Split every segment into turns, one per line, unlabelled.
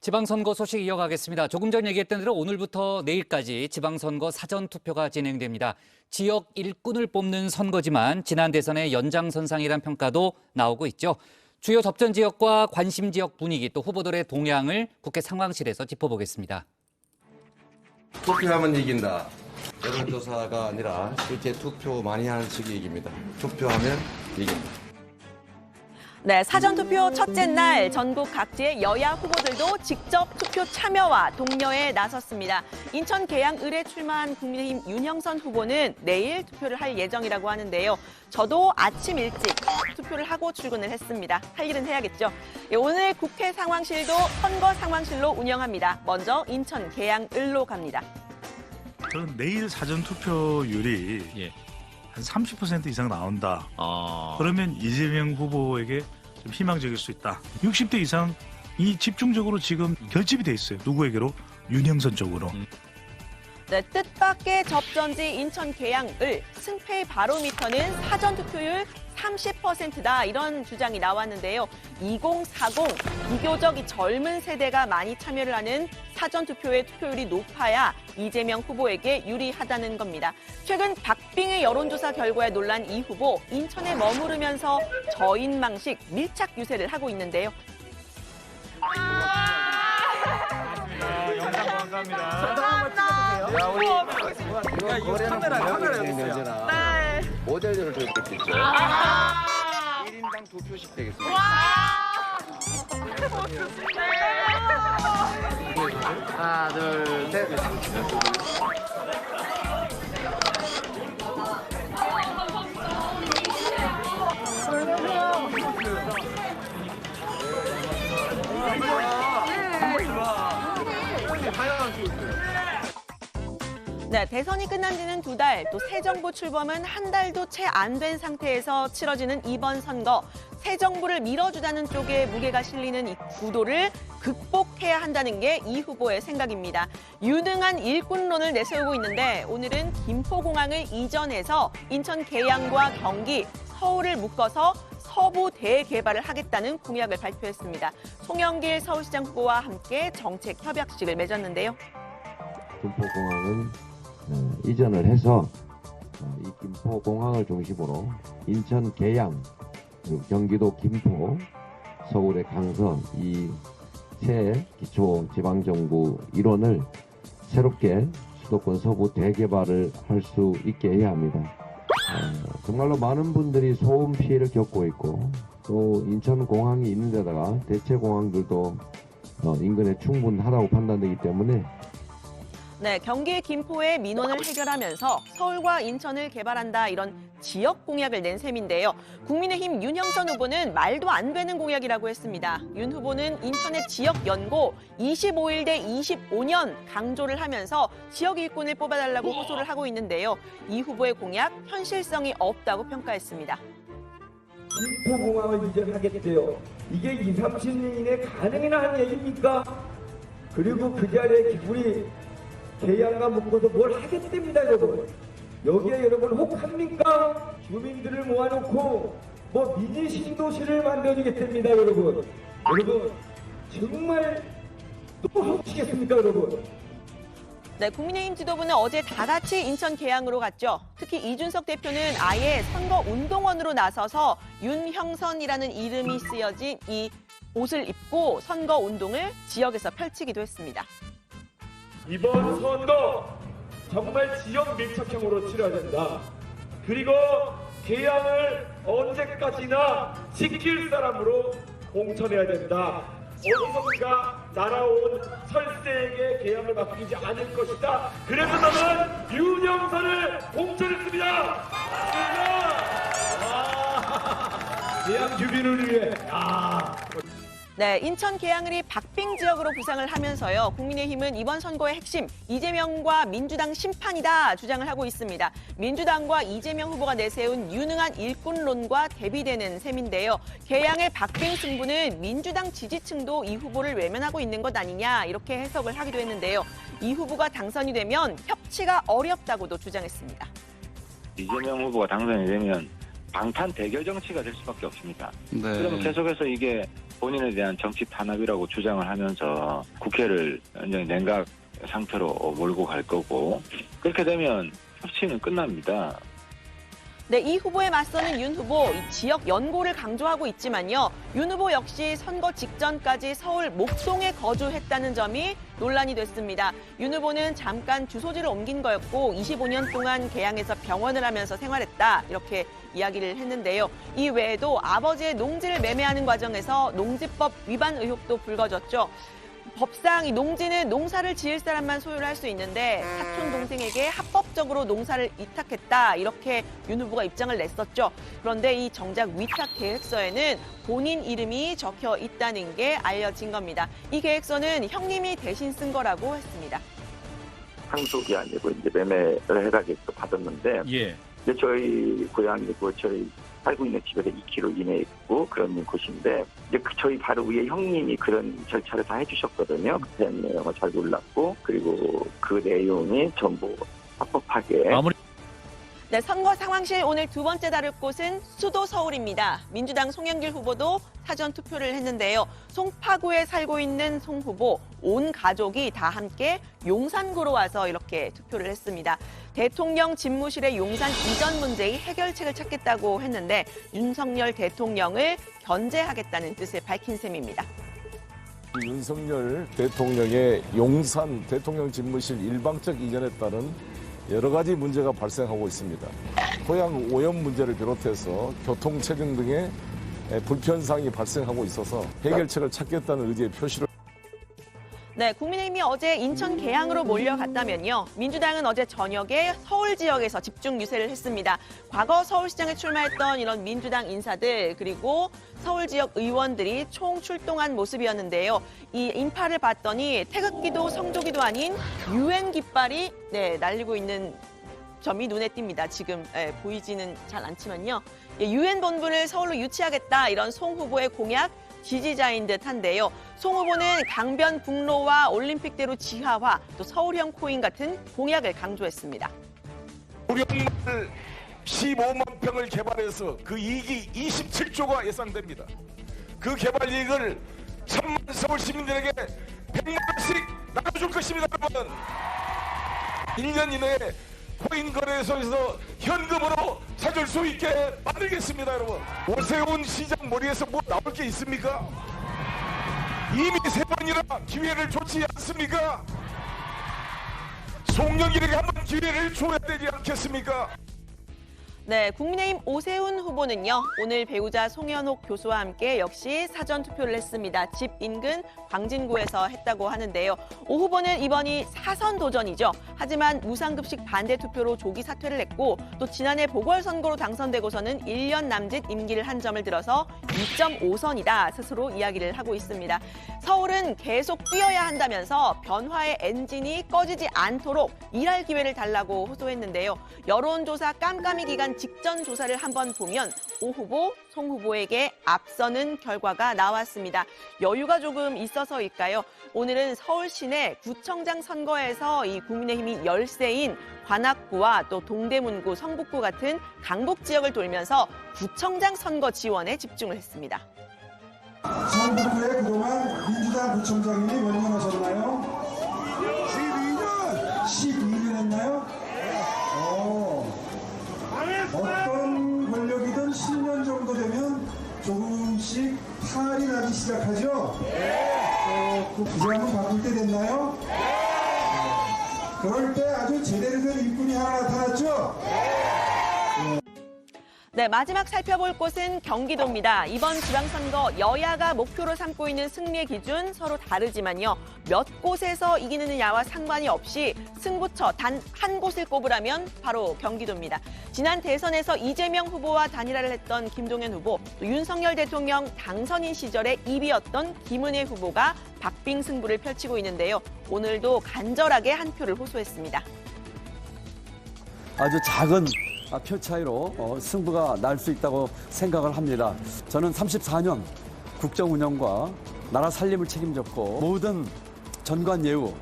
지방선거 소식 이어가겠습니다. 조금 전 얘기했던 대로 오늘부터 내일까지 지방선거 사전투표가 진행됩니다. 지역 일꾼을 뽑는 선거지만 지난 대선의 연장선상이란 평가도 나오고 있죠. 주요 접전 지역과 관심 지역 분위기 또 후보들의 동향을 국회 상황실에서 짚어보겠습니다.
투표하면 이긴다. 여론조사가 아니라 실제 투표 많이 하는 측이 이깁니다. 투표하면 이긴다.
네, 사전투표 첫째 날 전국 각지의 여야 후보들도 직접 투표 참여와 독려에 나섰습니다. 인천 계양 을에 출마한 국민의힘 윤영선 후보는 내일 투표를 할 예정이라고 하는데요. 저도 아침 일찍 투표를 하고 출근을 했습니다. 할 일은 해야겠죠. 오늘 국회 상황실도 선거 상황실로 운영합니다. 먼저 인천 계양 을로 갑니다.
저는 내일 사전투표율이 한 30% 이상 나온다. 그러면 이재명 후보에게 좀 희망적일 수 있다. 60대 이상이 집중적으로 지금 결집이 돼 있어요. 누구에게로? 윤영선 쪽으로.
네, 뜻밖의 접전지 인천 계양 을 승패의 바로미터는 사전투표율 30%다 이런 주장이 나왔는데요. 2040 비교적 이 젊은 세대가 많이 참여를 하는 사전투표의 투표율이 높아야 이재명 후보에게 유리하다는 겁니다. 최근 박빙의 여론조사 결과에 놀란 이 후보 인천에 머무르면서 저인망식 밀착 유세를 하고 있는데요.
영상 감사합니다.
야, 우리 이거 카메라 있어요.
네.
모델료를 줄 수 있죠. 1인당 2표씩 되겠습니다.
하나, 둘, 셋.
네, 대선이 끝난 지는 2달, 또 새 정부 출범은 한 달도 채 안 된 상태에서 치러지는 이번 선거. 새 정부를 밀어주자는 쪽에 무게가 실리는 이 구도를 극복해야 한다는 게 이 후보의 생각입니다. 유능한 일꾼론을 내세우고 있는데 오늘은 김포공항을 이전해서 인천 계양과 경기, 서울을 묶어서 서부 대개발을 하겠다는 공약을 발표했습니다. 송영길 서울시장 후보와 함께 정책 협약식을 맺었는데요.
김포공항은 이전을 해서 이 김포공항을 중심으로 인천 계양, 그리고 경기도 김포, 서울의 강서 이 새 기초지방정부 일원을 새롭게 수도권 서부 대개발을 할 수 있게 해야 합니다. 정말로 많은 분들이 소음 피해를 겪고 있고 또 인천공항이 있는 데다가 대체공항들도 인근에 충분하다고 판단되기 때문에
네, 경기 김포의 민원을 해결하면서 서울과 인천을 개발한다 이런 지역 공약을 낸 셈인데요. 국민의힘 윤영선 후보는 말도 안 되는 공약이라고 했습니다. 윤 후보는 인천의 지역 연고 25일 대 25년 강조를 하면서 지역 일꾼을 뽑아달라고 호소를 하고 있는데요. 이 후보의 공약 현실성이 없다고 평가했습니다.
김포공항을 이전하겠대요. 이게 20, 30년 이내에 가능이나 하는 얘기입니까? 그리고 그 자리에 우리 계양과 묶어서 뭘 하겠답니다, 여러분. 여기에 여러분 혹합니까? 주민들을 모아놓고 뭐 미니 신도시를 만들어주겠답니다, 여러분. 여러분 정말 또 하시겠습니까, 여러분?
네, 국민의힘 지도부는 어제 다 같이 인천 계양으로 갔죠. 특히 이준석 대표는 아예 선거 운동원으로 나서서 윤형선이라는 이름이 쓰여진 이 옷을 입고 선거 운동을 지역에서 펼치기도 했습니다.
이번 선거 정말 지역 밀착형으로 치러야 된다. 그리고 계양을 언제까지나 지킬 사람으로 공천해야 된다. 어디선가 날아온 설세에게 계양을 맡기지 않을 것이다. 그래서 나는 윤영선을 공천했습니다. 계양 주민을 위해.
네, 인천 계양을이 박빙 지역으로 부상을 하면서요. 국민의힘은 이번 선거의 핵심 이재명과 민주당 심판이다 주장을 하고 있습니다. 민주당과 이재명 후보가 내세운 유능한 일꾼론과 대비되는 셈인데요. 계양의 박빙 승부는 민주당 지지층도 이 후보를 외면하고 있는 것 아니냐 이렇게 해석을 하기도 했는데요. 이 후보가 당선이 되면 협치가 어렵다고도 주장했습니다.
이재명 후보가 당선이 되면 방탄 대결 정치가 될 수밖에 없습니다. 그러면 계속해서 이게 본인에 대한 정치 탄압이라고 주장을 하면서 국회를 완전히 냉각 상태로 몰고 갈 거고 그렇게 되면 협치는 끝납니다.
네, 이 후보에 맞서는 윤 후보, 이 지역 연고를 강조하고 있지만요. 윤 후보 역시 선거 직전까지 서울 목동에 거주했다는 점이 논란이 됐습니다. 윤 후보는 잠깐 주소지를 옮긴 거였고 25년 동안 계양에서 병원을 하면서 생활했다. 이렇게 이야기를 했는데요. 이 외에도 아버지의 농지를 매매하는 과정에서 농지법 위반 의혹도 불거졌죠. 법상 이 농지는 농사를 지을 사람만 소유를 할 수 있는데 사촌 동생에게 합법적으로 농사를 위탁했다 이렇게 윤 후보가 입장을 냈었죠. 그런데 이 정작 위탁 계획서에는 본인 이름이 적혀 있다는 게 알려진 겁니다. 이 계획서는 형님이 대신 쓴 거라고 했습니다.
상속이 아니고 이제 매매를 해가지고 받았는데 이제 저희 고향이고 저희 살고 있는 집에서 2km 이내에 있고 그런 곳인데 이제 저희 바로 위에 형님이 그런 절차를 다 해주셨거든요. 그 내용을 잘 몰랐고 그리고 그 내용이 전부 합법하게
네, 선거 상황실 오늘 두 번째 다룰 곳은 수도 서울입니다. 민주당 송영길 후보도 사전 투표를 했는데요. 송파구에 살고 있는 송 후보 온 가족이 다 함께 용산구로 와서 이렇게 투표를 했습니다. 대통령 집무실의 용산 이전 문제의 해결책을 찾겠다고 했는데 윤석열 대통령을 견제하겠다는 뜻을 밝힌 셈입니다.
윤석열 대통령의 용산 대통령 집무실 일방적 이전에 따른 여러 가지 문제가 발생하고 있습니다. 토양 오염 문제를 비롯해서 교통 체증 등의 불편사항이 발생하고 있어서 해결책을 찾겠다는 의지의 표시를
네, 국민의힘이 어제 인천 계양으로 몰려갔다면요. 민주당은 어제 저녁에 서울 지역에서 집중 유세를 했습니다. 과거 서울시장에 출마했던 이런 민주당 인사들 그리고 서울 지역 의원들이 총 출동한 모습이었는데요. 이 인파를 봤더니 태극기도 성조기도 아닌 유엔 깃발이 날리고 있는 점이 눈에 띕니다. 지금 보이지는 잘 않지만요. 유엔 본부를 서울로 유치하겠다 이런 송 후보의 공약 지지자인 듯한데요. 송 후보는 강변북로와 올림픽대로 지하화, 또 서울형 코인 같은 공약을 강조했습니다.
우리 오늘 15만 평을 개발해서 그 이익이 27조가 예상됩니다. 그 개발 이익을 1000만 서울 시민들에게 100만 원씩 나눠줄 것입니다, 여러분. 1년 이내에 코인 거래소에서 현금으로 찾을 수 있게 만들겠습니다, 여러분. 오세훈 시장 머리에서 뭐 나올 게 있습니까? 이미 3번이나 기회를 줬지 않습니까? 송영길에게 한번 기회를 줘야 되지 않겠습니까?
네, 국민의힘 오세훈 후보는요. 오늘 배우자 송현옥 교수와 함께 역시 사전 투표를 했습니다. 집 인근 광진구에서 했다고 하는데요. 오 후보는 이번이 4선 도전이죠. 하지만 무상급식 반대 투표로 조기 사퇴를 했고 또 지난해 보궐선거로 당선되고서는 1년 남짓 임기를 한 점을 들어서 2.5선이다 스스로 이야기를 하고 있습니다. 서울은 계속 뛰어야 한다면서 변화의 엔진이 꺼지지 않도록 일할 기회를 달라고 호소했는데요. 여론조사 깜깜이 기간 직전 조사를 한번 보면 오 후보, 송 후보에게 앞서는 결과가 나왔습니다. 여유가 조금 있어서일까요? 오늘은 서울 시내 구청장 선거에서 이 국민의힘이 열세인 관악구와 또 동대문구, 성북구 같은 강북 지역을 돌면서 구청장 선거 지원에 집중을 했습니다.
성북구에 그동안 민주당 구청장님이 몇 년 하셨나요? 12년! 12년 했나요? 어떤 권력이든 10년 정도 되면 조금씩 탈이 나기 시작하죠? 이제 한번 바꿀 때 됐나요? 그럴 때 아주 제대로 된 일꾼이 하나 나타났죠?
네, 마지막 살펴볼 곳은 경기도입니다. 이번 지방선거 여야가 목표로 삼고 있는 승리의 기준 서로 다르지만요. 몇 곳에서 이기느냐와 상관이 없이 승부처 단 한 곳을 꼽으라면 바로 경기도입니다. 지난 대선에서 이재명 후보와 단일화를 했던 김동연 후보, 또 윤석열 대통령 당선인 시절에 2위였던 김은혜 후보가 박빙 승부를 펼치고 있는데요. 오늘도 간절하게 한 표를 호소했습니다.
아주 작은 표 차이로 승부가 날 수 있다고 생각을 합니다. 저는 34년 국정 운영과 나라 살림을 책임졌고 모든 전관 예우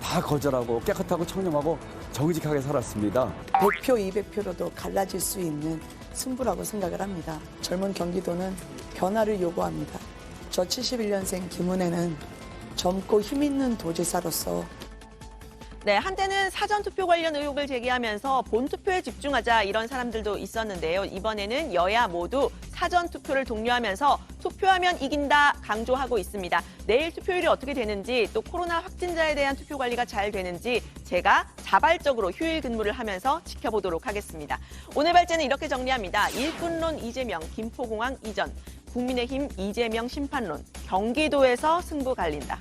다 거절하고 깨끗하고 청렴하고 정직하게 살았습니다.
100표, 200표로도 갈라질 수 있는 승부라고 생각을 합니다. 젊은 경기도는 변화를 요구합니다. 저 71년생 김은혜는 젊고 힘있는 도지사로서
네, 한때는 사전투표 관련 의혹을 제기하면서 본투표에 집중하자 이런 사람들도 있었는데요. 이번에는 여야 모두 사전투표를 독려하면서 투표하면 이긴다 강조하고 있습니다. 내일 투표율이 어떻게 되는지 또 코로나 확진자에 대한 투표 관리가 잘 되는지 제가 자발적으로 휴일 근무를 하면서 지켜보도록 하겠습니다. 오늘 발제는 이렇게 정리합니다. 일꾼론 이재명, 김포공항 이전, 국민의힘 이재명 심판론, 경기도에서 승부 갈린다.